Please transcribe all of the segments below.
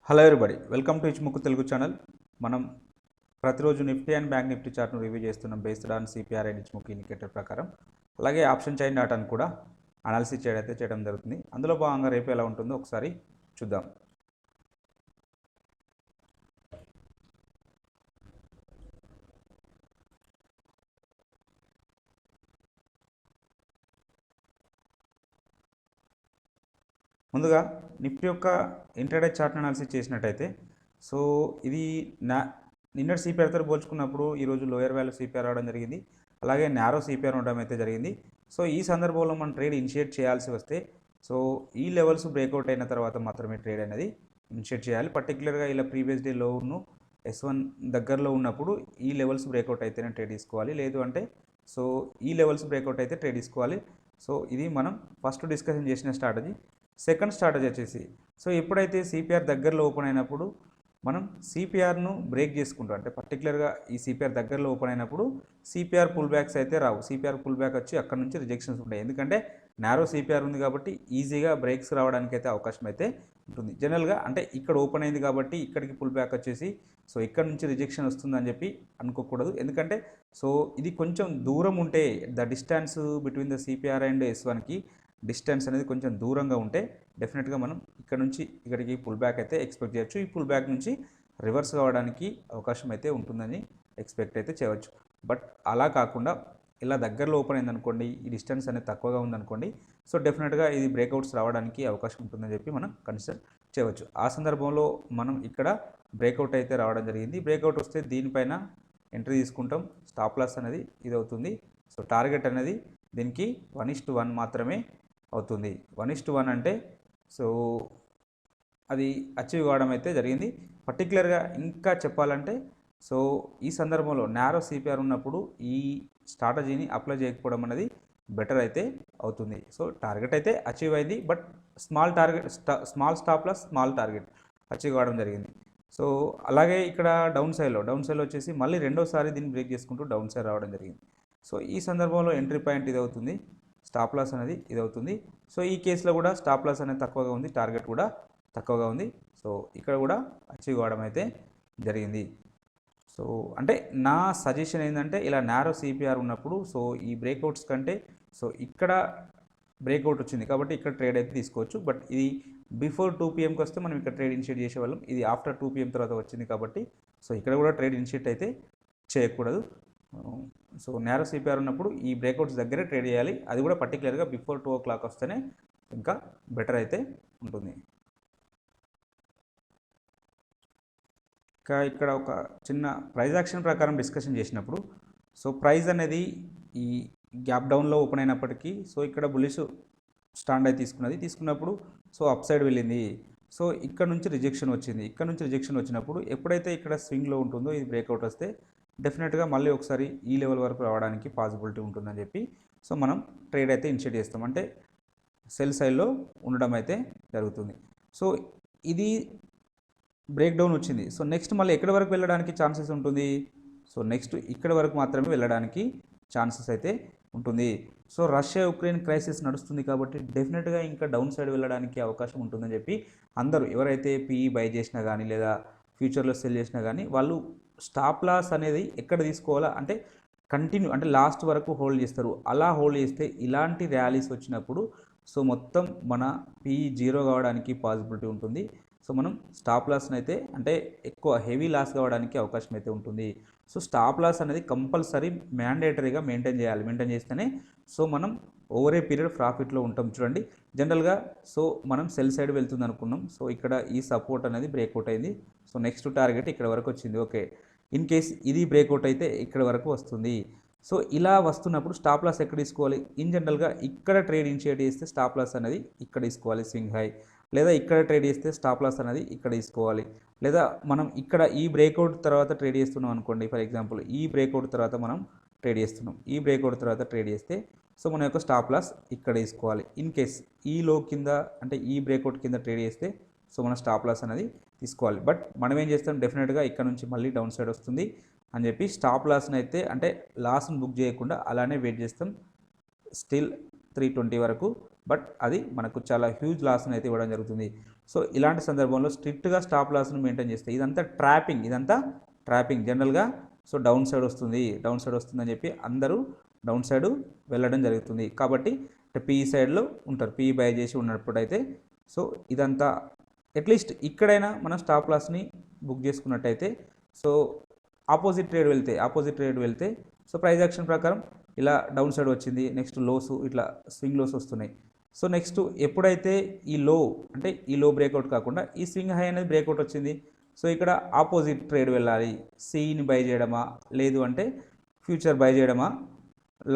Hello everybody, welcome to Ichimoku Telugu channel. మనం ప్రతిరోజు Nifty and bank Nifty చార్ట్ను review చేస్తున్నాం based on CPR and Ichimoku indicator ప్రకారం. అలాగే ఆప్షన్ చైన్ డాటాను కూడా అనాలిసిస్ చేయడం జరుగుతుంది. అందులో భాగంగా రేపు ఎలా ఉంటుందో ఒకసారి చూద్దాం. ముందుగా నిఫ్టీ యొక్క ఇంట్రాడే చార్ట్ అనాలిసిస్ చేసినట్టయితే, సో ఇది నిన్నటి సిపిఆర్తో పోల్చుకున్నప్పుడు ఈరోజు లోయర్ వాల్యూ సిపిఆర్ రావడం జరిగింది, అలాగే నారో సిపిఆర్ ఉండడం అయితే జరిగింది. సో ఈ సందర్భంలో మనం ట్రేడ్ ఇనిషియేట్ చేయాల్సి వస్తే, సో ఈ లెవెల్స్ బ్రేక్అవుట్ అయిన తర్వాత మాత్రమే ట్రేడ్ అనేది ఇనిషియేట్ చేయాలి. పర్టికులర్గా ఇలా ప్రీవియస్ డే లోను S1 దగ్గరలో ఉన్నప్పుడు ఈ లెవెల్స్ బ్రేక్అవుట్ అయితేనే ట్రేడ్ తీసుకోవాలి, లేదు అంటే సో ఈ లెవెల్స్ బ్రేక్అవుట్ అయితే ట్రేడ్ తీసుకోవాలి. సో ఇది మనం ఫస్ట్ డిస్కషన్ చేసిన స్ట్రాటజీ. సెకండ్ స్ట్రాటజీ వచ్చేసి, సో ఎప్పుడైతే సిపిఆర్ దగ్గరలో ఓపెన్ అయినప్పుడు మనం సిపిఆర్ను బ్రేక్ చేసుకుంటాం, అంటే పర్టికులర్గా ఈ సిపిఆర్ దగ్గరలో ఓపెన్ అయినప్పుడు సిపిఆర్ పుల్ బ్యాక్స్ అయితే రావు. సిపిఆర్ పుల్ బ్యాక్ వచ్చి అక్కడ నుంచి రిజెక్షన్స్ ఉంటాయి, ఎందుకంటే నారో సిపిఆర్ ఉంది కాబట్టి ఈజీగా బ్రేక్స్ రావడానికి అయితే అవకాశం అయితే ఉంటుంది. జనరల్గా అంటే ఇక్కడ ఓపెన్ అయింది కాబట్టి ఇక్కడికి పుల్ బ్యాక్ వచ్చేసి సో ఇక్కడ నుంచి రిజెక్షన్ వస్తుందని చెప్పి అనుకోకూడదు, ఎందుకంటే సో ఇది కొంచెం దూరం ఉంటే the distance between the CPR and S1కి డిస్టెన్స్ అనేది కొంచెం దూరంగా ఉంటే డెఫినెట్గా మనం ఇక్కడ నుంచి ఇక్కడికి పుల్ బ్యాక్ అయితే ఎక్స్పెక్ట్ చేయొచ్చు. ఈ పుల్ బ్యాక్ నుంచి రివర్స్ కావడానికి అవకాశం అయితే ఉంటుందని ఎక్స్పెక్ట్ అయితే చేయవచ్చు. బట్ అలా కాకుండా ఇలా దగ్గరలో ఓపెన్ అయిందనుకోండి, ఈ డిస్టెన్స్ అనేది తక్కువగా ఉందనుకోండి, సో డెఫినెట్గా ఇది బ్రేక్అవుట్స్ రావడానికి అవకాశం ఉంటుందని చెప్పి మనం కన్సిడర్ చేయవచ్చు. ఆ సందర్భంలో మనం ఇక్కడ బ్రేక్అవుట్ అయితే రావడం జరిగింది. బ్రేక్అవుట్ వస్తే దీనిపైన ఎంట్రీ తీసుకుంటాం. స్టాప్ లాస్ అనేది ఇది అవుతుంది. సో టార్గెట్ అనేది దీనికి 1:1 మాత్రమే అవుతుంది. 1:1 అంటే సో అది అచీవ్ కావడం అయితే జరిగింది. పర్టికులర్గా ఇంకా చెప్పాలంటే, సో ఈ సందర్భంలో నారో సిపిఆర్ ఉన్నప్పుడు ఈ స్ట్రాటజీని అప్లై చేయకపోవడం అనేది బెటర్ అయితే అవుతుంది. సో టార్గెట్ అయితే అచీవ్ అయింది, but small stop loss, small target achieve కావడం జరిగింది. సో అలాగే ఇక్కడ డౌన్ సైడ్లో వచ్చేసి మళ్ళీ రెండోసారి దీన్ని బ్రేక్ చేసుకుంటూ డౌన్ సైడ్ రావడం జరిగింది. సో ఈ సందర్భంలో ఎంట్రీ పాయింట్ ఇది అవుతుంది, స్టాప్ లాస్ అనేది ఇది అవుతుంది. సో ఈ కేసులో కూడా స్టాప్ లాస్ అనేది తక్కువగా ఉంది, టార్గెట్ కూడా తక్కువగా ఉంది. సో ఇక్కడ కూడా అచీవ్ కావడం అయితే జరిగింది. సో అంటే నా సజెషన్ ఏంటంటే, ఇలా నారో సిపిఆర్ ఉన్నప్పుడు సో ఈ బ్రేక్అవుట్స్ కంటే సో ఇక్కడ బ్రేక్అవుట్ వచ్చింది కాబట్టి ఇక్కడ ట్రేడ్ అయితే తీసుకోవచ్చు. బట్ ఇది బిఫోర్ 2 PM వస్తే మనం ఇక్కడ ట్రేడ్ ఇనిషియేట్ చేసేవాళ్ళం. ఇది ఆఫ్టర్ 2 PM తర్వాత వచ్చింది కాబట్టి సో ఇక్కడ కూడా ట్రేడ్ ఇనిషియేట్ అయితే చేయకూడదు. సో నారో సిపిఆర్ ఉన్నప్పుడు ఈ బ్రేక్అవుట్స్ దగ్గరే ట్రేడ్ చేయాలి, అది కూడా పర్టికులర్గా బిఫోర్ 2 o'clock వస్తేనే ఇంకా బెటర్ అయితే ఉంటుంది. ఇంకా ఇక్కడ ఒక చిన్న ప్రైస్ యాక్షన్ ప్రకారం డిస్కషన్ చేసినప్పుడు, సో ప్రైస్ అనేది ఈ గ్యాప్ డౌన్లో ఓపెన్ అయినప్పటికీ సో ఇక్కడ బుల్లిష్ స్టాండ్ అయితే తీసుకున్నప్పుడు సో అప్ సైడ్ వెళ్ళింది. సో ఇక్కడ నుంచి రిజెక్షన్ వచ్చింది. ఇక్కడ నుంచి రిజెక్షన్ వచ్చినప్పుడు ఎప్పుడైతే ఇక్కడ స్వింగ్లో ఉంటుందో ఇది బ్రేక్అవుట్ వస్తే డెఫినెట్గా మళ్ళీ ఒకసారి ఈ లెవెల్ వరకు రావడానికి పాసిబిలిటీ ఉంటుందని చెప్పి సో మనం ట్రేడ్ అయితే ఇనిషియేట్ చేస్తాం, అంటే సెల్ సైడ్లో ఉండడం అయితే జరుగుతుంది. సో ఇది బ్రేక్ డౌన్ వచ్చింది. సో నెక్స్ట్ మళ్ళీ ఎక్కడి వరకు వెళ్ళడానికి ఛాన్సెస్ ఉంటుంది? సో నెక్స్ట్ ఇక్కడ వరకు మాత్రమే వెళ్ళడానికి ఛాన్సెస్ అయితే ఉంటుంది. సో రష్యా ఉక్రెయిన్ క్రైసిస్ నడుస్తుంది కాబట్టి డెఫినెట్గా ఇంకా డౌన్ సైడ్ వెళ్ళడానికి అవకాశం ఉంటుందని చెప్పి అందరూ ఎవరైతే PE బై చేసినా కానీ లేదా ఫ్యూచర్లో సెల్ చేసినా కానీ వాళ్ళు స్టాప్ లాస్ అనేది ఎక్కడ తీసుకోవాలా అంటే కంటిన్యూ అంటే లాస్ట్ వరకు హోల్డ్ చేస్తారు. అలా హోల్డ్ చేస్తే ఇలాంటి ర్యాలీస్ వచ్చినప్పుడు సో మొత్తం మన PE 0 కావడానికి పాసిబిలిటీ ఉంటుంది. సో మనం స్టాప్ లాస్ని అయితే అంటే ఎక్కువ హెవీ లాస్ కావడానికి అవకాశం అయితే ఉంటుంది. సో స్టాప్ లాస్ అనేది కంపల్సరీ మ్యాండేటరీగా మెయింటైన్ చేయాలి. మెయింటైన్ చేస్తేనే సో మనం ఓవర్ ఏ పీరియడ్ ప్రాఫిట్లో ఉంటాం. చూడండి, జనరల్గా సో మనం సెల్ సైడ్ వెళ్తుంది అనుకున్నాం. సో ఇక్కడ ఈ సపోర్ట్ అనేది బ్రేక్అవుట్ అయింది. సో నెక్స్ట్ టార్గెట్ ఇక్కడ వరకు వచ్చింది. ఓకే, ఇన్ కేస్ ఇది బ్రేక్అవుట్ అయితే ఇక్కడ వరకు వస్తుంది. సో ఇలా వస్తున్నప్పుడు స్టాప్ లాస్ ఎక్కడ తీసుకోవాలి? ఇన్ జనరల్గా ఇక్కడ ట్రేడ్ ఇనిషియేట్ చేస్తే స్టాప్ లాస్ అనేది ఇక్కడ తీసుకోవాలి స్వింగ్ హై, లేదా ఇక్కడ ట్రేడ్ చేస్తే స్టాప్ లాస్ అనేది ఇక్కడ తీసుకోవాలి. లేదా మనం ఇక్కడ ఈ బ్రేక్అవుట్ తర్వాత ట్రేడ్ చేస్తున్నాం అనుకోండి, ఫర్ ఎగ్జాంపుల్ ఈ బ్రేక్అవుట్ తర్వాత మనం ట్రేడ్ చేస్తున్నాం, ఈ బ్రేక్అవుట్ తర్వాత ట్రేడ్ చేస్తే సో మన యొక్క స్టాప్ లాస్ ఇక్కడ తీసుకోవాలి. ఇన్ కేస్ ఈ లో కింద అంటే ఈ బ్రేక్అవుట్ కింద ట్రేడ్ చేస్తే సో మన స్టాప్ లాస్ అనేది తీసుకోవాలి. బట్ మనం ఏం చేస్తాం, డెఫినెట్గా ఇక్కడ నుంచి మళ్ళీ డౌన్ సైడ్ వస్తుంది అని చెప్పి స్టాప్ లాస్ని అయితే అంటే లాస్ని బుక్ చేయకుండా అలానే వెయిట్ చేస్తాం స్టిల్ 320 వరకు. బట్ అది మనకు చాలా హ్యూజ్ లాస్ని అయితే ఇవ్వడం జరుగుతుంది. సో ఇలాంటి సందర్భంలో స్ట్రిక్ట్గా స్టాప్ లాస్ను మెయింటైన్ చేస్తే ఇదంతా ట్రాపింగ్ జనరల్గా. సో డౌన్ సైడ్ వస్తుందని చెప్పి అందరూ డౌన్ సైడ్ వెళ్ళడం జరుగుతుంది. కాబట్టి పిఈ సైడ్లో ఉంటారు, పిఈ బై చేసి ఉన్నప్పుడైతే. సో ఇదంతా అట్లీస్ట్ ఇక్కడైనా మనం స్టాప్ లాస్ని బుక్ చేసుకున్నట్టయితే, సో ఆపోజిట్ ట్రేడ్ వెళ్తే సో ప్రైస్ యాక్షన్ ప్రకారం ఇలా డౌన్ సైడ్ వచ్చింది, నెక్స్ట్ లోస్, ఇట్లా స్వింగ్ లోస్ వస్తున్నాయి. సో నెక్స్ట్ ఎప్పుడైతే ఈ లో బ్రేక్అవుట్ కాకుండా ఈ స్వింగ్ హై అనేది బ్రేక్అవుట్ వచ్చింది, సో ఇక్కడ ఆపోజిట్ ట్రేడ్ వెళ్ళాలి. సిని బై చేయడమా, లేదు అంటే ఫ్యూచర్ బై చేయడమా,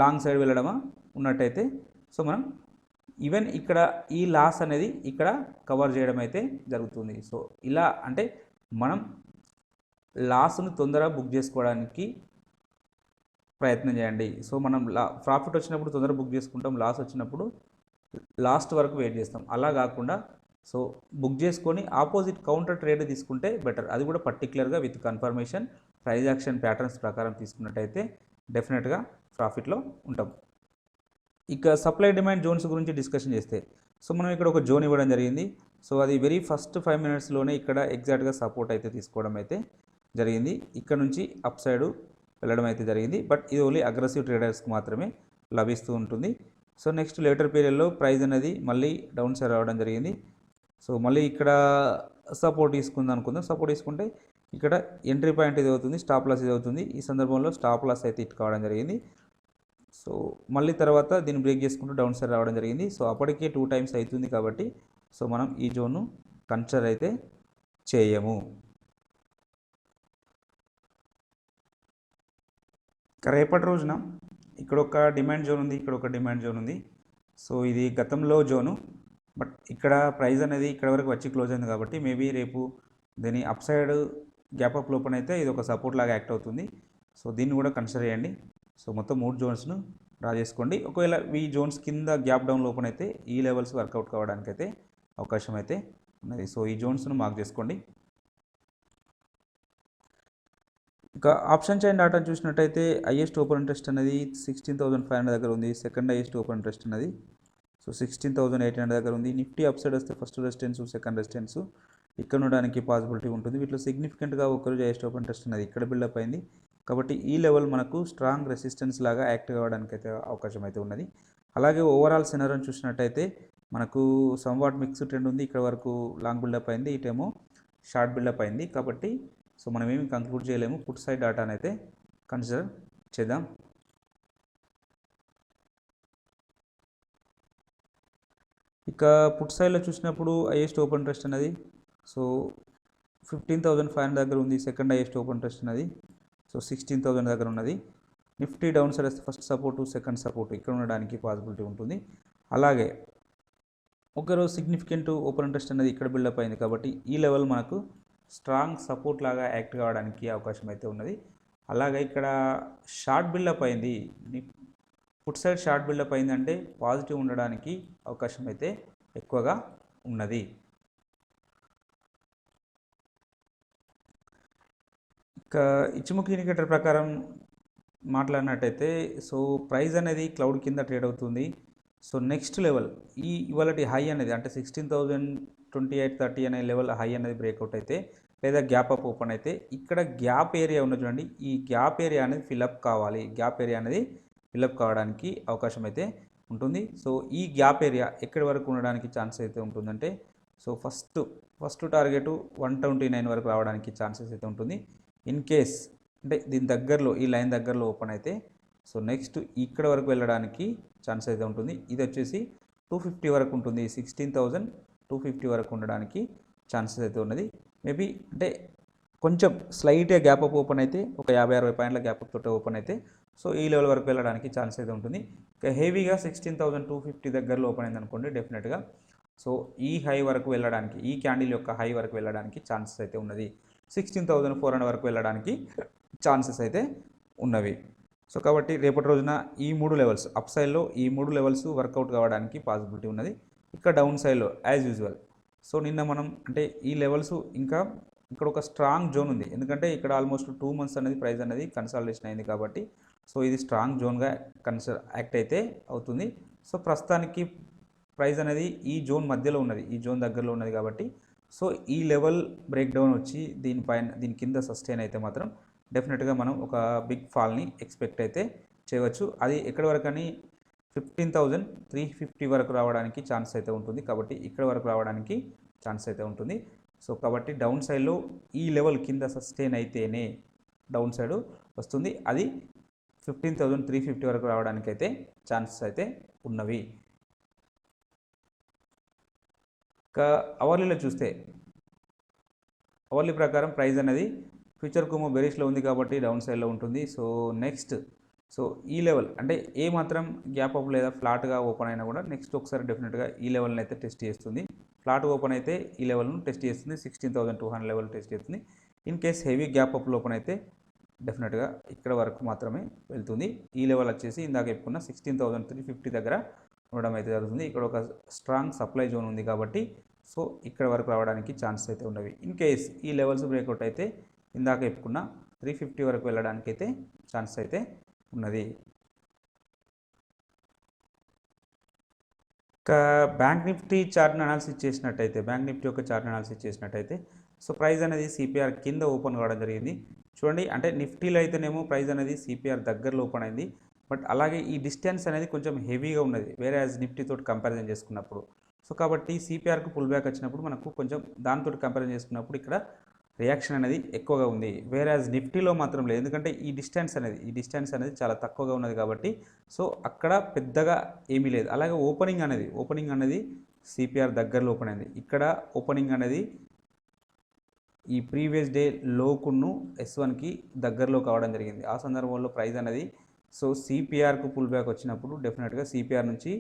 లాంగ్ సైడ్ వెళ్ళడమా ఉన్నట్టయితే, సో మనం ఈవెన్ ఇక్కడ ఈ లాస్ అనేది ఇక్కడ కవర్ చేయడం అయితే జరుగుతుంది. సో ఇలా అంటే మనం లాస్ను తొందరగా బుక్ చేసుకోవడానికి ప్రయత్నం చేయండి. సో మనం ప్రాఫిట్ వచ్చినప్పుడు తొందరగా బుక్ చేసుకుంటాం, లాస్ వచ్చినప్పుడు లాస్ట్ వరకు వెయిట్ చేస్తాం. అలా కాకుండా సో బుక్ చేసుకొని ఆపోజిట్ కౌంటర్ ట్రేడ్ తీసుకుంటే బెటర్. అది కూడా పర్టికులర్గా with confirmation price action patterns ప్రకారం తీసుకున్నట్టయితే డెఫినెట్గా ప్రాఫిట్లో ఉంటాం. ఇక సప్లై డిమాండ్ జోన్స్ గురించి డిస్కషన్ చేస్తే, సో మనం ఇక్కడ ఒక జోన్ ఇవ్వడం జరిగింది. సో అది వెరీ ఫస్ట్ 5 minutesలోనే ఇక్కడ ఎగ్జాక్ట్గా సపోర్ట్ అయితే తీసుకోవడం అయితే జరిగింది. ఇక్కడ నుంచి అప్ సైడ్ వెళ్ళడం అయితే జరిగింది. బట్ ఇది ఓన్లీ అగ్రెసివ్ ట్రేడర్స్కి మాత్రమే లభిస్తూ ఉంటుంది. సో నెక్స్ట్ లేటర్ పీరియడ్లో ప్రైస్ అనేది మళ్ళీ డౌన్ సైడ్ రావడం జరిగింది. సో మళ్ళీ ఇక్కడ సపోర్ట్ తీసుకుందాం సపోర్ట్ తీసుకుంటే ఇక్కడ ఎంట్రీ పాయింట్ ఇది అవుతుంది, స్టాప్ లాస్ ఇది అవుతుంది. ఈ సందర్భంలో స్టాప్ లాస్ అయితే ఇట్ కావడం జరిగింది. సో మళ్ళీ తర్వాత దీన్ని బ్రేక్ చేసుకుంటూ డౌన్ సైడ్ రావడం జరిగింది. సో అప్పటికే 2 times అవుతుంది కాబట్టి సో మనం ఈ జోన్ను కన్సిడర్ అయితే చేయము. రేపటి రోజున ఇక్కడ ఒక డిమాండ్ జోన్ ఉంది, ఇక్కడ ఒక డిమాండ్ జోన్ ఉంది. సో ఇది గతంలో జోను, బట్ ఇక్కడ ప్రైస్ అనేది ఇక్కడ వరకు వచ్చి క్లోజ్ అయింది కాబట్టి మేబీ రేపు దీని అప్ సైడ్ గ్యాప్ అప్ లోపల అయితే ఇది ఒక సపోర్ట్ లాగా యాక్ట్ అవుతుంది. సో దీన్ని కూడా కన్సిడర్ చేయండి. సో మొత్తం 3 జోన్స్ను డ్రా చేసుకోండి. ఒకవేళ ఈ జోన్స్ కింద గ్యాప్ డౌన్ లోపల అయితే ఈ లెవెల్స్ వర్కౌట్ కావడానికి అయితే అవకాశం అయితే ఉన్నది. సో ఈ జోన్స్ను మార్క్ చేసుకోండి. ఇక ఆప్షన్ చైన్ డాటా చూసినట్టయితే హైయెస్ట్ ఓపెన్ ఇంట్రెస్ట్ అనేది 16,500 దగ్గర ఉంది. సెకండ్ హైయెస్ట్ ఓపెన్ ఇంట్రెస్ట్ అనేది సో 16,800 దగ్గర ఉంది. నిఫ్టీ అప్ సైడ్ వస్తే ఫస్ట్ రెసిస్టెన్స్, సెకండ్ రెసిస్టెన్స్ ఇక్కడ ఉండడానికి పాసిబిలిటీ ఉంటుంది. వీటిలో సిగ్నిఫికెంట్గా ఒకరోజు హైయెస్ట్ ఓపెన్ ఇంట్రెస్ట్ అనేది ఇక్కడ బిల్డప్ అయింది కాబట్టి ఈ లెవెల్ మనకు స్ట్రాంగ్ రెసిస్టెన్స్ లాగా యాక్టివ్ అవ్వడానికి అయితే అవకాశం అయితే ఉన్నది. అలాగే ఓవరాల్ సినారియోని చూసినట్టయితే మనకు సమ్వాట్ మిక్స్ ట్రెండ్ ఉంది. ఇక్కడ వరకు లాంగ్ బిల్డప్ అయింది, ఇటేమో షార్ట్ బిల్డప్ అయింది. కాబట్టి సో మనం ఏమి కంక్లూడ్ చేయలేము. పుట్ సైడ్ డాటాని అయితే కన్సిడర్ చేద్దాం. ఇక పుట్ సైడ్లో చూసినప్పుడు హైయెస్ట్ ఓపెన్ ఇంట్రెస్ట్ అనేది సో 15,500 దగ్గర ఉంది. సెకండ్ హైయెస్ట్ ఓపెన్ ఇంట్రెస్ట్ అనేది సో 16,000 దగ్గర ఉన్నది. నిఫ్టీ డౌన్ సైడ్ వస్తే ఫస్ట్ సపోర్టు, సెకండ్ సపోర్టు ఇక్కడ ఉండడానికి పాసిబిలిటీ ఉంటుంది. అలాగే ఒకరోజు సిగ్నిఫికెంట్ ఓపెన్ ఇంట్రెస్ట్ అనేది ఇక్కడ బిల్డప్ అయింది కాబట్టి ఈ లెవెల్ మనకు స్ట్రాంగ్ సపోర్ట్ లాగా యాక్ట్ కావడానికి అవకాశం అయితే ఉన్నది. అలాగే ఇక్కడ షార్ట్ బిల్డప్ అయింది, పుట్ సైడ్ షార్ట్ బిల్డప్ అయిందంటే పాజిటివ్ ఉండడానికి అవకాశం అయితే ఎక్కువగా ఉన్నది. ఇక ఇచ్చిముఖి ఇండికేటర్ ప్రకారం మాట్లాడినట్టయితే సో ప్రైస్ అనేది క్లౌడ్ కింద ట్రేడ్ అవుతుంది. సో నెక్స్ట్ లెవెల్ ఇవాళ హై అనేది అంటే 16,028.30 అనే లెవెల్ హై అనేది బ్రేక్అవుట్ అయితే లేదా గ్యాప్ అప్ ఓపెన్ అయితే ఇక్కడ గ్యాప్ ఏరియా ఉన్నది చూడండి, ఈ గ్యాప్ ఏరియా అనేది ఫిల్అప్ కావాలి. గ్యాప్ ఏరియా అనేది ఫిల్అప్ కావడానికి అవకాశం అయితే ఉంటుంది. సో ఈ గ్యాప్ ఏరియా ఎక్కడి వరకు ఉండడానికి ఛాన్స్ అయితే ఉంటుందంటే సో ఫస్ట్ టార్గెట్ 129 వరకు రావడానికి ఛాన్సెస్ అయితే ఉంటుంది. ఇన్ కేస్ అంటే దీని దగ్గరలో ఈ లైన్ దగ్గరలో ఓపెన్ అయితే సో నెక్స్ట్ ఇక్కడ వరకు వెళ్ళడానికి ఛాన్స్ అయితే ఉంటుంది. ఇది వచ్చేసి 250 వరకు ఉంటుంది. 16,250 వరకు ఉండడానికి ఛాన్సెస్ అయితే ఉన్నది. మేబీ అంటే కొంచెం స్లైట్గా గ్యాప్ అప్ ఓపెన్ అయితే ఒక 50-60 పాయింట్ల గ్యాప్ అప్ తోటి ఓపెన్ అయితే సో ఈ లెవెల్ వరకు వెళ్ళడానికి ఛాన్స్ అయితే ఉంటుంది. ఇక హెవీగా 16,250 దగ్గరలో ఓపెన్ అయింది అనుకోండి, డెఫినెట్గా సో ఈ హై వరకు వెళ్ళడానికి, ఈ క్యాండిల్ యొక్క హై వరకు వెళ్ళడానికి ఛాన్సెస్ అయితే ఉన్నది. 16,400 వరకు వెళ్ళడానికి ఛాన్సెస్ అయితే ఉన్నవి. సో కాబట్టి రేపటి రోజున ఈ 3 లెవెల్స్ అప్ సైడ్లో ఈ 3 లెవెల్స్ వర్కౌట్ కావడానికి పాసిబిలిటీ ఉన్నది. ఇక్కడ డౌన్ సైడ్లో యాజ్ యూజువల్ సో నిన్న మనం అంటే ఈ లెవెల్స్ ఇంకా ఇక్కడ ఒక స్ట్రాంగ్ జోన్ ఉంది. ఎందుకంటే ఇక్కడ ఆల్మోస్ట్ 2 months అనేది ప్రైస్ అనేది కన్సాలిడేషన్ అయింది కాబట్టి సో ఇది స్ట్రాంగ్ జోన్గా యాక్ట్ అయితే అవుతుంది. సో ప్రస్తుతానికి ప్రైస్ అనేది ఈ జోన్ మధ్యలో ఉన్నది, ఈ జోన్ దగ్గరలో ఉన్నది కాబట్టి సో ఈ లెవెల్ బ్రేక్ డౌన్ వచ్చి దీని కింద సస్టైన్ అయితే మాత్రం డెఫినెట్గా మనం ఒక బిగ్ ఫాల్ని ఎక్స్పెక్ట్ అయితే చేయవచ్చు. అది ఎక్కడి వరకు అని 15,350 వరకు రావడానికి ఛాన్స్ అయితే ఉంటుంది. కాబట్టి ఇక్కడ వరకు రావడానికి ఛాన్స్ అయితే ఉంటుంది. సో కాబట్టి డౌన్ సైడ్లో ఈ లెవెల్ కింద సస్టైన్ అయితేనే డౌన్ సైడ్ వస్తుంది. అది 15,350 వరకు రావడానికి అయితే ఛాన్సెస్ అయితే ఉన్నవి. ఇక అవర్లీలో చూస్తే అవర్లీ ప్రకారం ప్రైస్ అనేది ఫ్యూచర్ కుమో బెరిష్లో ఉంది కాబట్టి డౌన్ సైడ్లో ఉంటుంది. సో నెక్స్ట్ సో ఈ లెవెల్ అంటే ఏ మాత్రం గ్యాప్ అప్ లేదా ఫ్లాట్గా ఓపెన్ అయినా కూడా నెక్స్ట్ ఒకసారి డెఫినెట్గా ఈ లెవెల్ని అయితే టెస్ట్ చేస్తుంది. ఫ్లాట్ ఓపెన్ అయితే ఈ లెవెల్ను టెస్ట్ చేస్తుంది, 16,200 లెవెల్ టెస్ట్ చేస్తుంది. In case heavy gap up open అయితే డెఫినెట్గా ఇక్కడ వరకు మాత్రమే వెళ్తుంది. ఈ లెవెల్ వచ్చేసి ఇందాక చెప్పుకున్న 16,350 దగ్గర ఉండడం అయితే జరుగుతుంది. ఇక్కడ ఒక స్ట్రాంగ్ సప్లై జోన్ ఉంది కాబట్టి సో ఇక్కడ వరకు రావడానికి ఛాన్సెస్ అయితే ఉన్నవి. ఇన్ కేస్ ఈ లెవెల్స్ బ్రేక్అవుట్ అయితే ఇందాక చెప్పుకున్న 350 వరకు వెళ్ళడానికి అయితే ఛాన్సెస్ అయితే ఉన్నది. ఇక బ్యాంక్ నిఫ్టీ చార్ట్ అనాలిసిస్ చేసినట్టయితే బ్యాంక్ నిఫ్టీ యొక్క చార్ట్ అనాలిసిస్ చేసినట్టయితే సో ప్రైస్ అనేది సిపిఆర్ కింద ఓపెన్ కావడం జరిగింది. చూడండి, అంటే నిఫ్టీలో అయితేనేమో ప్రైస్ అనేది సిపిఆర్ దగ్గరలో ఓపెన్ అయింది. బట్ అలాగే ఈ డిస్టెన్స్ అనేది కొంచెం హెవీగా ఉన్నది వేరే యాజ్ నిఫ్టీతో కంపారిజన్ చేసుకున్నప్పుడు. సో కాబట్టి సిపిఆర్కు పుల్ బ్యాక్ వచ్చినప్పుడు మనకు కొంచెం దాంతో కంపారిజన్ చేసుకున్నప్పుడు ఇక్కడ రియాక్షన్ అనేది ఎక్కువగా ఉంది. వేరే యాజ్ నిఫ్టీలో మాత్రం లేదు, ఎందుకంటే ఈ డిస్టెన్స్ అనేది చాలా తక్కువగా ఉన్నది కాబట్టి సో అక్కడ పెద్దగా ఏమీ లేదు. అలాగే ఓపెనింగ్ అనేది సిపిఆర్ దగ్గరలో ఓపెన్ అయింది. ఇక్కడ ఓపెనింగ్ అనేది ఈ ప్రీవియస్ డే లోకును S1కి దగ్గరలో కావడం జరిగింది. ఆ సందర్భంలో ప్రైస్ అనేది సో సిపిఆర్కు పుల్ బ్యాక్ వచ్చినప్పుడు డెఫినెట్గా సిపిఆర్ నుంచి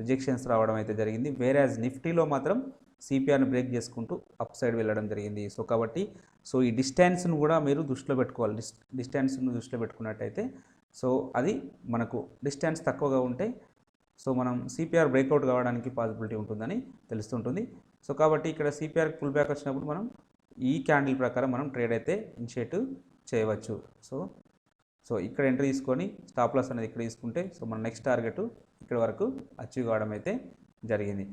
రిజెక్షన్స్ రావడం అయితే జరిగింది. వేరే యాజ్ నిఫ్టీలో మాత్రం సిపిఆర్ని బ్రేక్ చేసుకుంటూ అప్ సైడ్ వెళ్ళడం జరిగింది. సో కాబట్టి సో ఈ డిస్టెన్స్ను కూడా మీరు దృష్టిలో పెట్టుకోవాలి. డిస్టెన్స్ను దృష్టిలో పెట్టుకున్నట్టయితే సో అది మనకు డిస్టెన్స్ తక్కువగా ఉంటే సో మనం సిపిఆర్ బ్రేక్అవుట్ కావడానికి పాసిబిలిటీ ఉంటుందని తెలుస్తుంటుంది. సో కాబట్టి ఇక్కడ సిపిఆర్ పుల్ బ్యాక్ వచ్చినప్పుడు మనం ఈ క్యాండిల్ ప్రకారం మనం ట్రేడ్ అయితే ఇనిషియేట్ చేయవచ్చు. సో ఇక్కడ ఎంట్రీ తీసుకొని స్టాప్ లాస్ అనేది ఇక్కడ తీసుకుంటే సో మన నెక్స్ట్ టార్గెట్ ఇక్కడ వరకు అచీవ్ కావడం అయితే జరిగింది.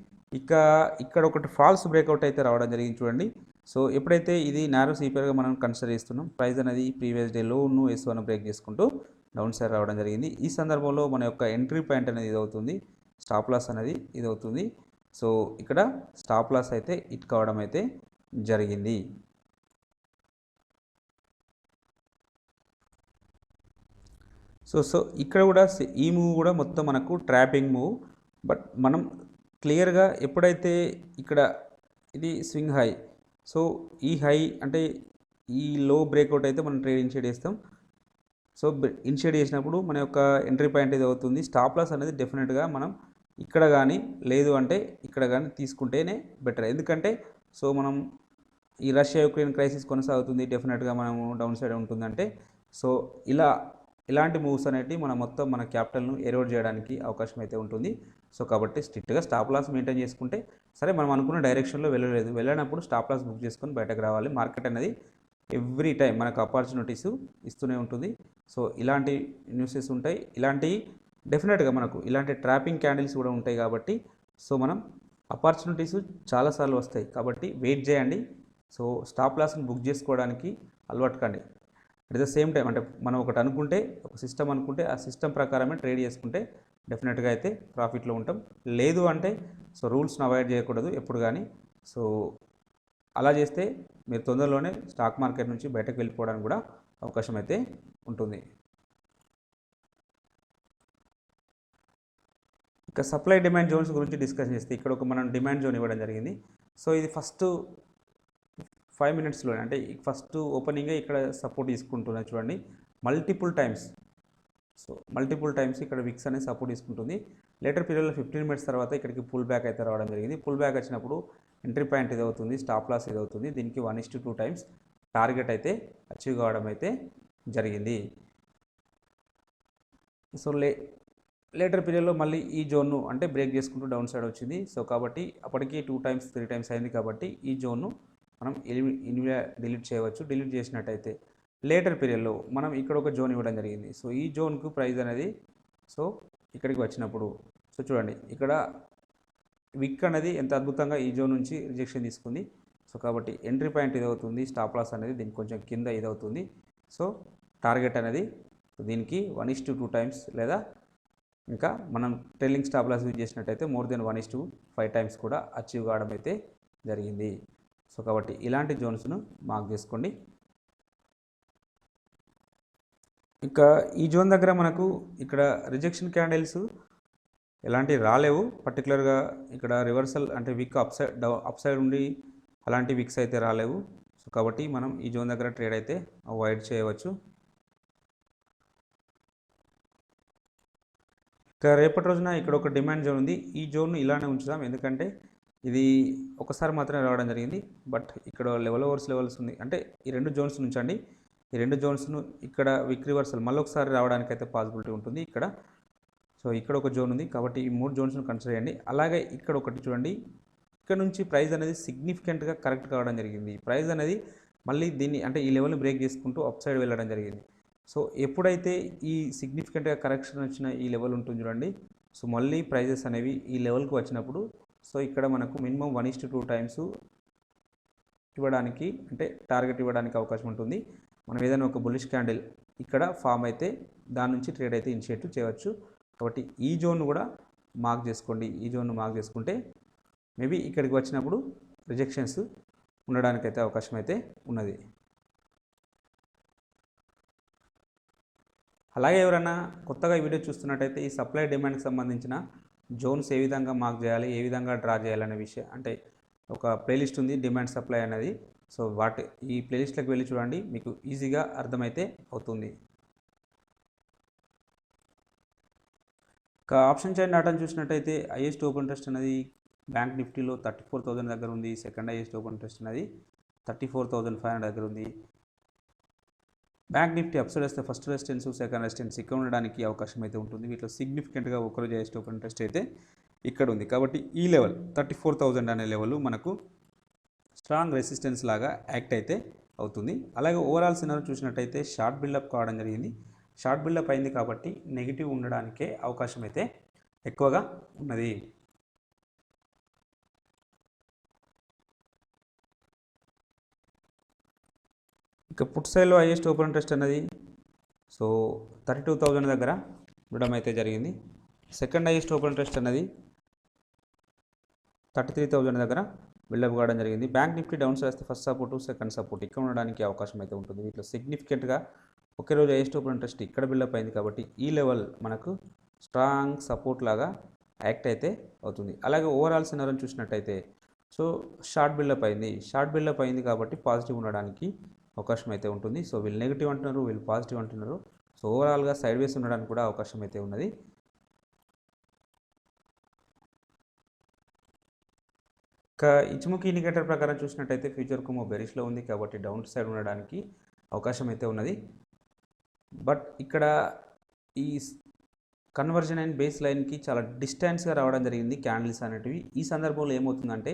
ఇక్కడ ఒకటి ఫాల్స్ బ్రేక్అవుట్ అయితే రావడం జరిగింది చూడండి. సో ఎప్పుడైతే ఇది నారో సిపిఆర్గా మనం కన్సిడర్ చేస్తున్నాం, ప్రైస్ అనేది ప్రీవియస్ డే లోను S1 బ్రేక్ చేసుకుంటూ డౌన్ సైడ్ రావడం జరిగింది. ఈ సందర్భంలో మన యొక్క ఎంట్రీ పాయింట్ అనేది ఇది అవుతుంది, స్టాప్ లాస్ అనేది ఇది అవుతుంది. సో ఇక్కడ స్టాప్ లాస్ అయితే హిట్ కావడం అయితే జరిగింది. సో ఇక్కడ కూడా ఈ మూవ్ కూడా మొత్తం మనకు ట్రాపింగ్ మూవ్. బట్ మనం క్లియర్గా ఎప్పుడైతే ఇక్కడ ఇది స్వింగ్ హై, సో ఈ హై అంటే ఈ లో బ్రేక్అవుట్ అయితే మనం ట్రేడ్ ఇనిషియేట్ చేస్తాం. సో ఇనిషియేట్ చేసినప్పుడు మన యొక్క ఎంట్రీ పాయింట్ ఇది అవుతుంది. స్టాప్ లాస్ అనేది డెఫినెట్గా మనం ఇక్కడ కానీ లేదు అంటే ఇక్కడ కానీ తీసుకుంటేనే బెటర్. ఎందుకంటే సో మనం ఈ రష్యా యుక్రెయిన్ క్రైసిస్ కొనసాగుతుంది, డెఫినెట్గా మనము డౌన్ సైడ్ ఉంటుందంటే సో ఇలాంటి మూవ్స్ అనేవి మన క్యాపిటల్ను ఎరోడ్ చేయడానికి అవకాశం అయితే ఉంటుంది. సో కాబట్టి స్ట్రిక్ట్గా స్టాప్ లాస్ మెయింటైన్ చేసుకుంటే సరే, మనం అనుకున్న డైరెక్షన్లో వెళ్ళినప్పుడు స్టాప్ లాస్ బుక్ చేసుకొని బయటకు రావాలి. మార్కెట్ అనేది ఎవ్రీ టైం మనకు ఆపర్చునిటీస్ ఇస్తూనే ఉంటుంది. సో ఇలాంటి న్యూసెస్ ఉంటాయి, ఇలాంటి డెఫినెట్గా మనకు ఇలాంటి ట్రాపింగ్ క్యాండిల్స్ కూడా ఉంటాయి. కాబట్టి సో మనం ఆపర్చునిటీస్ చాలాసార్లు వస్తాయి కాబట్టి వెయిట్ చేయండి. సో స్టాప్ లాస్ని బుక్ చేసుకోవడానికి అలవాటు కండి. అట్ ద సేమ్ టైం అంటే మనం ఒకటి అనుకుంటే, ఒక సిస్టమ్ అనుకుంటే ఆ సిస్టమ్ ప్రకారమే ట్రేడ్ చేసుకుంటే డెఫినెట్గా అయితే ప్రాఫిట్లో ఉంటాం. లేదు అంటే సో రూల్స్ని అవాయిడ్ చేయకూడదు ఎప్పుడు కానీ. సో అలా చేస్తే మీరు తొందరలోనే స్టాక్ మార్కెట్ నుంచి బయటకు వెళ్ళిపోవడానికి కూడా అవకాశం అయితే ఉంటుంది. ఇక సప్లై డిమాండ్ జోన్స్ గురించి డిస్కస్ చేస్తే ఇక్కడ ఒక మనం డిమాండ్ జోన్ ఇవ్వడం జరిగింది. సో ఇది ఫస్ట్ 5 minutesలో అంటే ఫస్ట్ ఓపెనింగే ఇక్కడ సపోర్ట్ తీసుకుంటున్నాయి చూడండి, multiple times. So multiple times ఇక్కడ విక్స్ అనేది సపోర్ట్ తీసుకుంటుంది. లేటర్ పీరియడ్లో 15 minutes తర్వాత ఇక్కడికి పుల్ బ్యాక్ అయితే రావడం జరిగింది. పుల్ బ్యాక్ వచ్చినప్పుడు ఎంట్రీ పాయింట్ ఇది అవుతుంది, స్టాప్ లాస్ ఇది అవుతుంది. దీనికి 1:2 times టార్గెట్ అయితే అచీవ్ కావడం అయితే జరిగింది. సో లేటర్ పీరియడ్లో మళ్ళీ ఈ జోన్ను అంటే బ్రేక్ చేసుకుంటూ డౌన్ సైడ్ వచ్చింది. సో కాబట్టి అప్పటికి 2 times 3 times అయింది కాబట్టి ఈ జోన్ను మనం డిలీట్ చేయవచ్చు. డిలీట్ చేసినట్టయితే లేటర్ పీరియడ్లో మనం ఇక్కడ ఒక జోన్ ఇవ్వడం జరిగింది. సో ఈ జోన్కు ప్రైస్ అనేది సో ఇక్కడికి వచ్చినప్పుడు సో చూడండి, ఇక్కడ విక్ అనేది ఎంత అద్భుతంగా ఈ జోన్ నుంచి రిజెక్షన్ తీసుకుంది. సో కాబట్టి ఎంట్రీ పాయింట్ ఇది అవుతుంది, స్టాప్ లాస్ అనేది దీనికి కొంచెం కింద ఇది అవుతుంది. సో టార్గెట్ అనేది దీనికి 1:2 టైమ్స్ లేదా ఇంకా మనం ట్రైలింగ్ స్టాప్ లాస్ యూజ్ చేసినట్టయితే మోర్ దెన్ 1:5 టైమ్స్ కూడా అచీవ్ కావడం అయితే జరిగింది. సో కాబట్టి ఇలాంటి జోన్స్ను మార్క్ చేసుకోండి. ఇంకా ఈ జోన్ దగ్గర మనకు ఇక్కడ రిజెక్షన్ క్యాండిల్స్ ఎలాంటి రాలేవు. పర్టికులర్గా ఇక్కడ రివర్సల్ అంటే విక్ అప్ సైడ్ ఉండి అలాంటి విక్స్ అయితే రాలేవు. సో కాబట్టి మనం ఈ జోన్ దగ్గర ట్రేడ్ అయితే అవాయిడ్ చేయవచ్చు. ఇక రేపటి రోజున ఇక్కడ ఒక డిమాండ్ జోన్ ఉంది. ఈ జోన్ను ఇలానే ఉంచుదాం, ఎందుకంటే ఇది ఒకసారి మాత్రమే రావడం జరిగింది. బట్ ఇక్కడ లెవెల్స్ ఉంది, అంటే ఈ 2 జోన్స్ ఉంచండి. ఈ 2 జోన్స్ను ఇక్కడ విక్ రివర్సల్ మళ్ళీ ఒకసారి రావడానికి అయితే పాసిబిలిటీ ఉంటుంది ఇక్కడ. సో ఇక్కడ ఒక జోన్ ఉంది కాబట్టి ఈ 3 జోన్స్ను కన్సిడర్ చేయండి. అలాగే ఇక్కడ ఒకటి చూడండి, ఇక్కడ నుంచి ప్రైస్ అనేది సిగ్నిఫికెంట్గా కరెక్ట్ కావడం జరిగింది. ప్రైస్ అనేది మళ్ళీ దీన్ని అంటే ఈ లెవెల్ని బ్రేక్ చేసుకుంటూ అప్ సైడ్ వెళ్ళడం జరిగింది. సో ఎప్పుడైతే ఈ సిగ్నిఫికెంట్గా కరెక్షన్ వచ్చిన ఈ లెవెల్ ఉంటుంది చూడండి, సో మళ్ళీ ప్రైజెస్ అనేవి ఈ లెవెల్కి వచ్చినప్పుడు సో ఇక్కడ మనకు మినిమం 1:2 టైమ్స్ ఇవ్వడానికి అంటే టార్గెట్ ఇవ్వడానికి అవకాశం ఉంటుంది. మనం ఏదైనా ఒక బుల్లిష్ క్యాండిల్ ఇక్కడ ఫామ్ అయితే దాని నుంచి ట్రేడ్ అయితే ఇనిషియేట్ చేయవచ్చు. కాబట్టి ఈ జోన్ కూడా మార్క్ చేసుకోండి. ఈ జోన్ను మార్క్ చేసుకుంటే మేబీ ఇక్కడికి వచ్చినప్పుడు రిజెక్షన్స్ ఉండడానికైతే అవకాశం అయితే ఉన్నది. అలాగే ఎవరైనా కొత్తగా ఈ వీడియో చూస్తున్నట్టయితే ఈ సప్లై డిమాండ్కి సంబంధించిన జోన్స్ ఏ విధంగా మార్క్ చేయాలి, ఏ విధంగా డ్రా చేయాలనే విషయం అంటే ఒక ప్లేలిస్ట్ ఉంది డిమాండ్ సప్లై అనేది. సో ఈ ప్లేలిస్ట్లోకి వెళ్ళి చూడండి, మీకు ఈజీగా అర్థమైతే అవుతుంది. ఇక ఆప్షన్ చైన్ డాటాను చూసినట్టయితే హైయెస్ట్ ఓపెన్ ఇంట్రెస్ట్ అనేది బ్యాంక్ నిఫ్టీలో 34,000 దగ్గర ఉంది. సెకండ్ హైయెస్ట్ ఓపెన్ ఇంట్రెస్ట్ అనేది 34,500 దగ్గర ఉంది. బ్యాంక్ నిఫ్టీ అప్సైడ్ వస్తే ఫస్ట్ రెసిస్టెన్స్, సెకండ్ రెసిస్టెన్స్ ఇక్కడ ఉండడానికి అవకాశం అయితే ఉంటుంది. వీటిలో సిగ్నిఫికెంట్గా ఒకరోజు హైయెస్ట్ ఓపెన్ ఇంట్రెస్ట్ అయితే ఇక్కడ ఉంది. కాబట్టి ఈ లెవెల్ 34,000 అనే లెవెల్ మనకు స్ట్రాంగ్ రెసిస్టెన్స్ లాగా యాక్ట్ అయితే అవుతుంది. అలాగే ఓవరాల్ సినారీ చూసినట్టయితే షార్ట్ బిల్డప్ కావడం జరిగింది. షార్ట్ బిల్డప్ అయింది కాబట్టి నెగిటివ్ ఉండడానికే అవకాశం అయితే ఎక్కువగా ఉన్నది. ఇక పుట్ సైడ్లో హైయెస్ట్ ఓపెన్ ఇంట్రెస్ట్ అనేది సో 32,000 దగ్గర ఇవ్వడం అయితే జరిగింది. సెకండ్ హైయెస్ట్ ఓపెన్ ఇంట్రెస్ట్ అనేది 33,000 దగ్గర బిల్డప్ కావడం జరిగింది. బ్యాంక్ నిఫ్టీ డౌన్ సైడ్ వస్తే ఫస్ట్ సపోర్టు, సెకండ్ సపోర్ట్ ఇక్కడ ఉండడానికి అవకాశం అయితే ఉంటుంది. వీటిలో సిగ్నిఫికెంట్గా ఒకే రోజు హైయెస్ట్ ఓపెన్ ఇంట్రెస్ట్ ఇక్కడ బిల్డప్ అయింది కాబట్టి ఈ లెవెల్ మనకు స్ట్రాంగ్ సపోర్ట్ లాగా యాక్ట్ అయితే అవుతుంది. అలాగే ఓవరాల్ సినారీని చూసినట్టయితే సో షార్ట్ బిల్డప్ అయింది కాబట్టి పాజిటివ్ ఉండడానికి అవకాశం అయితే ఉంటుంది. సో వీళ్ళు నెగిటివ్ అంటున్నారు, వీళ్ళు పాజిటివ్ అంటున్నారు. సో ఓవరాల్గా సైడ్ వేస్ ఉండడానికి కూడా అవకాశం అయితే ఉన్నది. ఇక ఇచ్చుముఖి ఇండికేటర్ ప్రకారం చూసినట్టయితే ఫ్యూచర్ కుమో బెరిష్లో ఉంది కాబట్టి డౌన్ సైడ్ ఉండడానికి అవకాశం అయితే ఉన్నది. బట్ ఇక్కడ ఈ కన్వర్జన్ అండ్ బేస్ లైన్కి చాలా డిస్టెన్స్గా రావడం జరిగింది క్యాండిల్స్ అనేటివి. ఈ సందర్భంలో ఏమవుతుందంటే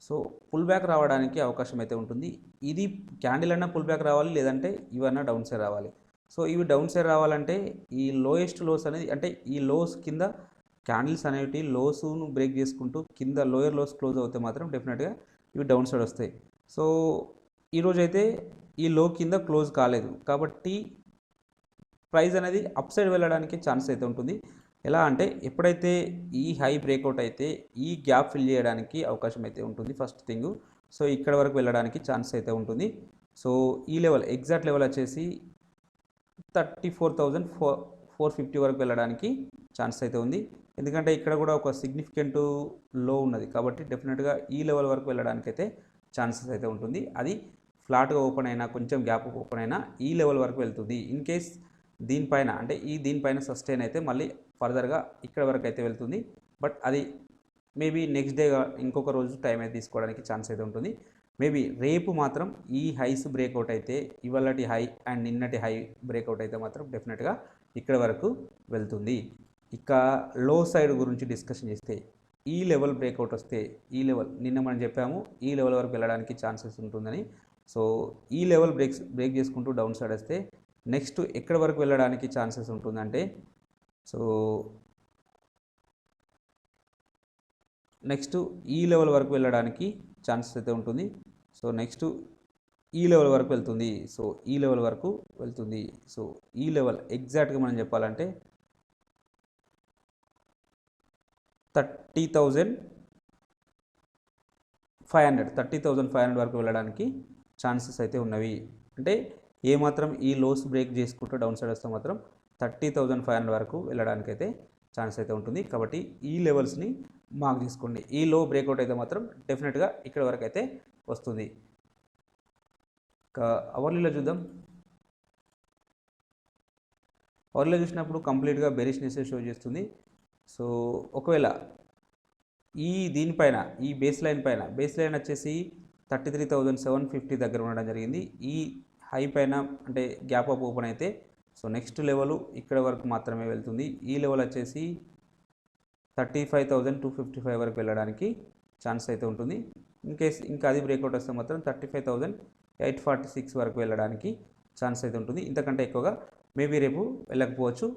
సో పుల్ బ్యాక్ రావడానికి అవకాశం అయితే ఉంటుంది. ఇది క్యాండిల్ అన్నా పుల్ బ్యాక్ రావాలి, లేదంటే ఇవన్నా డౌన్ సైడ్ రావాలి. సో ఇవి డౌన్ సైడ్ రావాలంటే ఈ లోయెస్ట్ లోస్ అనేది అంటే ఈ లోస్ కింద క్యాండిల్స్ అనేవి లోసును బ్రేక్ చేసుకుంటూ కింద లోయర్ లోస్ క్లోజ్ అవుతే మాత్రం డెఫినెట్గా ఇవి డౌన్ సైడ్ వస్తాయి. సో ఈరోజు అయితే ఈ లో కింద క్లోజ్ కాలేదు కాబట్టి ప్రైస్ అనేది అప్ సైడ్ వెళ్ళడానికి ఛాన్స్ అయితే ఉంటుంది. ఎలా అంటే ఎప్పుడైతే ఈ హై బ్రేక్అవుట్ అయితే ఈ గ్యాప్ ఫిల్ చేయడానికి అవకాశం అయితే ఉంటుంది ఫస్ట్ థింగ్. సో ఇక్కడ వరకు వెళ్ళడానికి ఛాన్స్ అయితే ఉంటుంది. సో ఈ లెవెల్ ఎగ్జాక్ట్ లెవెల్ వచ్చేసి 34,450 వరకు వెళ్ళడానికి ఛాన్స్ అయితే ఉంది. ఎందుకంటే ఇక్కడ కూడా ఒక సిగ్నిఫికెంట్ లో ఉన్నది కాబట్టి డెఫినెట్గా ఈ లెవెల్ వరకు వెళ్ళడానికి అయితే ఛాన్సెస్ అయితే ఉంటుంది. అది ఫ్లాట్గా ఓపెన్ అయినా కొంచెం గ్యాప్ ఓపెన్ అయినా ఈ లెవెల్ వరకు వెళ్తుంది. ఇన్ కేస్ దీనిపైన అంటే దీనిపైన సస్టైన్ అయితే మళ్ళీ ఫర్దర్గా ఇక్కడ వరకు అయితే వెళ్తుంది. బట్ అది మేబీ నెక్స్ట్ డే ఇంకొక రోజు టైం అయితే తీసుకోవడానికి ఛాన్స్ అయితే ఉంటుంది. మేబీ రేపు మాత్రం ఈ హైస్ బ్రేక్అవుట్ అయితే ఇవాళటి హై అండ్ నిన్నటి హై బ్రేక్అవుట్ అయితే మాత్రం డెఫినెట్గా ఇక్కడ వరకు వెళ్తుంది. ఇక లో సైడ్ గురించి డిస్కషన్ చేస్తే ఈ లెవెల్ బ్రేక్అవుట్ వస్తే ఈ లెవెల్ నిన్న మనం చెప్పాము ఈ లెవెల్ వరకు వెళ్ళడానికి ఛాన్సెస్ ఉంటుందని. సో ఈ లెవెల్ బ్రేక్ చేసుకుంటూ డౌన్ సైడ్ వస్తే నెక్స్ట్ ఎక్కడ వరకు వెళ్ళడానికి ఛాన్సెస్ ఉంటుందంటే సో నెక్స్ట్ ఈ లెవెల్ వరకు వెళ్ళడానికి ఛాన్సెస్ అయితే ఉంటుంది. సో నెక్స్ట్ ఈ లెవెల్ వరకు వెళ్తుంది. సో ఈ లెవెల్ వరకు వెళ్తుంది. సో ఈ లెవెల్ ఎగ్జాక్ట్గా మనం చెప్పాలంటే 30,500 వరకు వెళ్ళడానికి ఛాన్సెస్ అయితే ఉన్నవి. అంటే ఏమాత్రం ఈ లోస్ బ్రేక్ చేసుకుంటూ డౌన్ సైడ్ వస్తే మాత్రం 30,500 వరకు వెళ్ళడానికి అయితే ఛాన్స్ అయితే ఉంటుంది. కాబట్టి ఈ లెవెల్స్ని మార్క్ చేసుకోండి. ఈ లో బ్రేక్అవుట్ అయితే మాత్రం డెఫినెట్గా ఇక్కడ వరకు అయితే వస్తుంది. అవర్లీలో చూద్దాం. అవర్లీలో చూసినప్పుడు కంప్లీట్గా బెరిష్నెస్ షో చేస్తుంది. సో ఒకవేళ దీనిపైన ఈ బేస్ లైన్ వచ్చేసి 33,750 దగ్గర ఉండడం జరిగింది. ఈ హై పైన అంటే గ్యాప్ అప్ ఓపెన్ అయితే సో నెక్స్ట్ లెవెల్ ఇక్కడ వరకు మాత్రమే వెళ్తుంది. ఈ లెవెల్ వచ్చేసి 35,255 వరకు వెళ్ళడానికి ఛాన్స్ అయితే ఉంటుంది. ఇంకా అది బ్రేక్అవుట్ వస్తే మాత్రం 35,846 వరకు వెళ్ళడానికి ఛాన్స్ అయితే ఉంటుంది. ఇంతకంటే ఎక్కువగా మేబీ రేపు వెళ్ళకపోవచ్చు.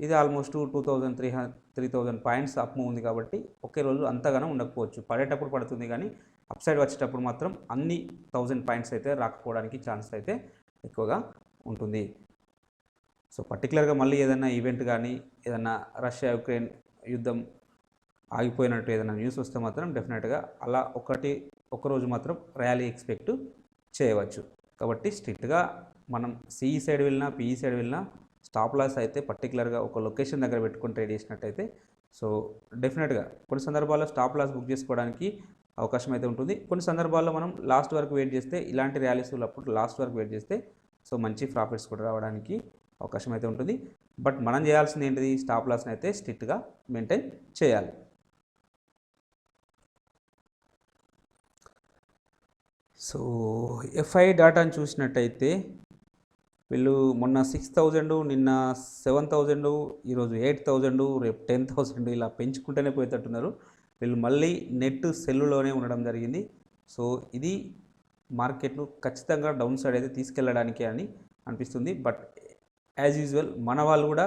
ఇది ఆల్మోస్ట్ 2,300 పాయింట్స్ అప్ ఉంది కాబట్టి ఒకే రోజు అంతగానో ఉండకపోవచ్చు. పడేటప్పుడు పడుతుంది కానీ అప్ సైడ్ వచ్చేటప్పుడు మాత్రం అన్ని 1000 పాయింట్స్ అయితే రాకపోవడానికి ఛాన్స్ అయితే ఎక్కువగా ఉంటుంది. సో పర్టికులర్గా మళ్ళీ ఏదైనా ఈవెంట్ కానీ ఏదైనా రష్యా యుక్రెయిన్ యుద్ధం ఆగిపోయినట్టు ఏదైనా న్యూస్ వస్తే మాత్రం డెఫినెట్గా అలా ఒకరోజు మాత్రం ర్యాలీ ఎక్స్పెక్ట్ చేయవచ్చు. కాబట్టి స్ట్రిక్ట్గా మనం సిఈ సైడ్ వెళ్ళినా పిఈ సైడ్ వెళ్ళినా స్టాప్ లాస్ అయితే పర్టికులర్గా ఒక లొకేషన్ దగ్గర పెట్టుకొని ట్రేడ్ చేసినట్టయితే సో డెఫినెట్గా కొన్ని సందర్భాల్లో స్టాప్ లాస్ బుక్ చేసుకోవడానికి అవకాశం అయితే ఉంటుంది. కొన్ని సందర్భాల్లో మనం లాస్ట్ వరకు వెయిట్ చేస్తే ఇలాంటి ర్యాలీస్ అప్పుడు లాస్ట్ వరకు వెయిట్ చేస్తే సో మంచి ప్రాఫిట్స్ కూడా రావడానికి అవకాశం అయితే ఉంటుంది. బట్ మనం చేయాల్సింది ఏంటిది, స్టాప్ లాస్ని అయితే స్ట్రిక్ట్గా మెయింటైన్ చేయాలి. సో ఎఫ్ఐ డాటాను చూసినట్టయితే వీళ్ళు మొన్న 6,000, నిన్న 7,000, ఈరోజు 8,000, రేపు 10,000 ఇలా పెంచుకుంటూనే పోయేటట్టున్నారు. వీళ్ళు మళ్ళీ నెట్ సెల్లులోనే ఉండడం జరిగింది. సో ఇది మార్కెట్ను ఖచ్చితంగా డౌన్ సైడ్ అయితే తీసుకెళ్ళడానికి అని అనిపిస్తుంది. బట్ యాజ్ యూజువల్ మన వాళ్ళు కూడా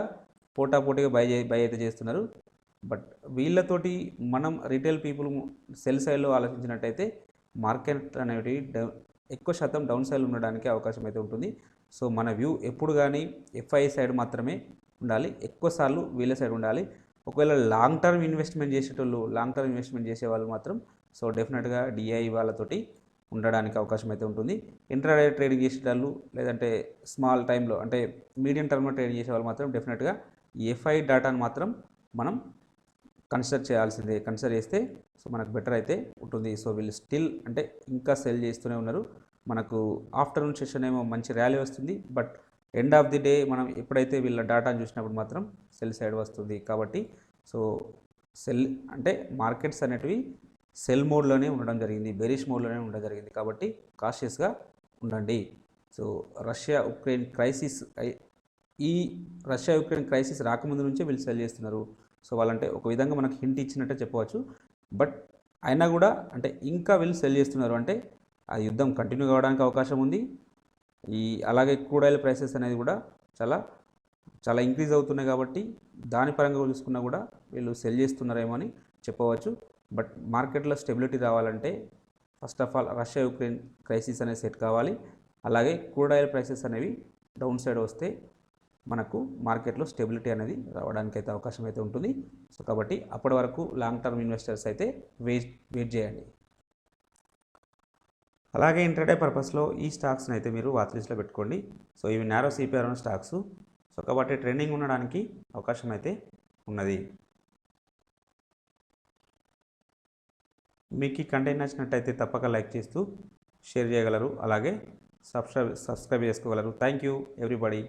పోటాపోటీగా బై అయితే చేస్తున్నారు. బట్ వీళ్ళతోటి మనం రీటైల్ పీపుల్ సెల్ సైడ్లో ఆలోచించినట్టయితే మార్కెట్ అనేవి ఎక్కువ శాతం డౌన్ సైడ్ ఉండడానికి అవకాశం అయితే ఉంటుంది. సో మన వ్యూ ఎప్పుడు కానీ ఎఫ్ఐ సైడ్ మాత్రమే ఉండాలి, ఎక్కువసార్లు వీళ్ళ సైడ్ ఉండాలి. ఒకవేళ లాంగ్ టర్మ్ ఇన్వెస్ట్మెంట్ చేసేవాళ్ళు మాత్రం సో డెఫినెట్గా డిఐ వాళ్ళతోటి ఉండడానికి అవకాశం అయితే ఉంటుంది. ఇంట్రాడే ట్రేడింగ్ చేసేవాళ్ళు లేదంటే స్మాల్ టైంలో అంటే మీడియం టర్మ్లో ట్రేడింగ్ చేసే వాళ్ళు మాత్రం డెఫినెట్గా ఎఫ్ఐ డాటాను మాత్రం మనం కన్సిడర్ చేస్తే సో మనకు బెటర్ అయితే ఉంటుంది. సో వీళ్ళు స్టిల్ అంటే ఇంకా సెల్ చేస్తూనే ఉన్నారు. మనకు ఆఫ్టర్నూన్ సెషన్ ఏమో మంచి ర్యాలీ వస్తుంది. But end of the day మనం ఎప్పుడైతే వీళ్ళ డాటాను చూసినప్పుడు మాత్రం సెల్ సైడ్ వస్తుంది. కాబట్టి సో సెల్ అంటే మార్కెట్స్ అనేటివి సెల్ మోడ్లోనే ఉండడం జరిగింది, బెరిష్ మోడ్లోనే ఉండడం జరిగింది. కాబట్టి కాషియస్గా ఉండండి. సో రష్యా యుక్రెయిన్ క్రైసిస్ రాకముందు నుంచే వీళ్ళు సెల్ చేస్తున్నారు. సో వాళ్ళంటే ఒక విధంగా మనకు హింట్ ఇచ్చినట్టే చెప్పవచ్చు. బట్ అయినా కూడా అంటే ఇంకా వీళ్ళు సెల్ చేస్తున్నారు అంటే ఆ యుద్ధం కంటిన్యూ కావడానికి అవకాశం ఉంది. అలాగే క్రూడ్ ఆయిల్ ప్రైసెస్ అనేది కూడా చాలా చాలా ఇంక్రీజ్ అవుతున్నాయి. కాబట్టి దాని పరంగా చూసుకున్నా కూడా వీళ్ళు సెల్ చేస్తున్నారేమో అని చెప్పవచ్చు. బట్ మార్కెట్లో స్టెబిలిటీ రావాలంటే first of all Russia Ukraine crisis అనేది సెట్ కావాలి. అలాగే క్రూడ్ ఆయిల్ ప్రైసెస్ అనేవి డౌన్ సైడ్ వస్తే మనకు మార్కెట్లో స్టెబిలిటీ అనేది రావడానికి అయితే అవకాశం అయితే ఉంటుంది. సో కాబట్టి అప్పటి వరకు లాంగ్ టర్మ్ ఇన్వెస్టర్స్ అయితే వెయిట్ చేయండి. అలాగే ఇంట్రాడే పర్పస్లో ఈ స్టాక్స్ని అయితే మీరు వాచ్ లిస్ట్లో పెట్టుకోండి. సో ఇవి నారో సిపిఆర్ ఉన్న స్టాక్స్. సో కాబట్టి ట్రెండింగ్ ఉండడానికి అవకాశం అయితే ఉన్నది. మీకు ఈ కంటెంట్ నచ్చినట్టయితే తప్పక లైక్ చేస్తూ షేర్ చేయగలరు, అలాగే సబ్స్క్రైబ్ చేసుకోగలరు. Thank you everybody.